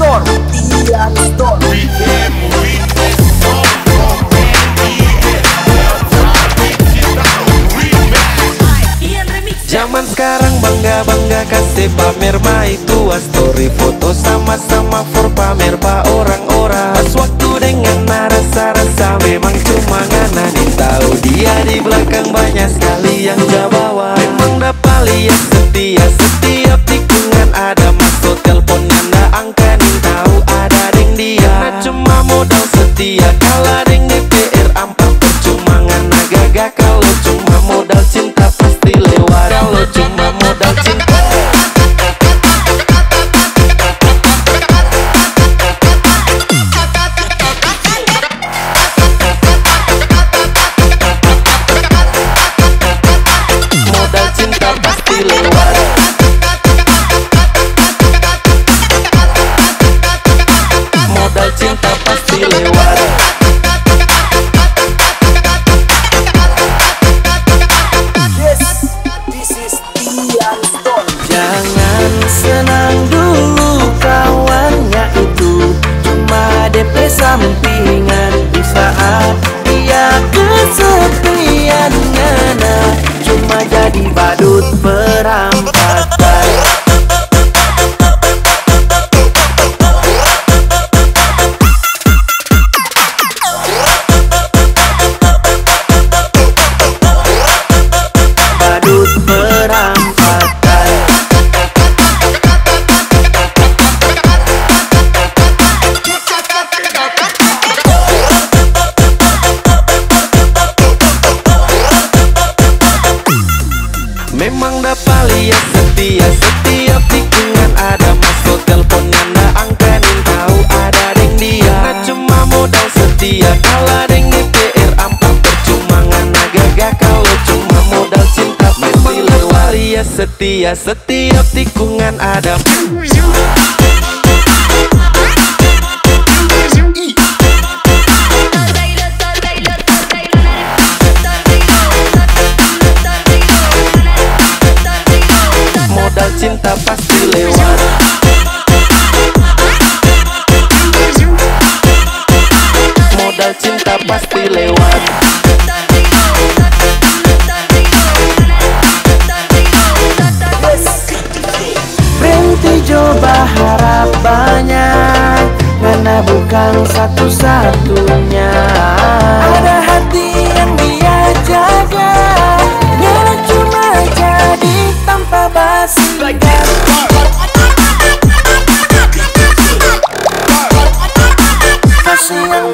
Store, Tian Store. Zaman sekarang bangga-bangga kasih pamer mai tua story foto sama-sama for pamer pa orang-orang. Pas waktu dengan rasa-rasa memang cuma ngananin tahu dia di belakang banyak sekali yang gak bawa. Memang dapat lihat setia setiap tikungan ada masuk teleponnya ndak angkanin tahu ada deng dia. Karena cuma modal setia kalah deng DPR ampak percuma ngana gagak kalau cuma modal cinta pasti lewat. Kalau cuma modal cinta modal cinta pasti lewat. Modal cinta pasti lewat. Yes, this is Tian Store. Jangan senang dulu kawannya itu cuma DP sampingan. Di saat dia kesepian ngana cuma jadi badut perampakan. Badut perampakan. Memang dapat lihat setia setiap tikungan ada masuk teleponnya ndak angkanin tahu ada deng dia. Karena cuma modal setia kalah deng DPR ampak percuma ngana gagak kalau cuma modal cinta pasti lewat. Lihat setia setiap tikungan ada. Modal cinta pasti lewat. Modal cinta pasti lewat. Berhenti coba harap banyak karena bukan satu-satunya. Ada hati yang dia jaga nyala cuma jadi tanpa basi. Kasih yang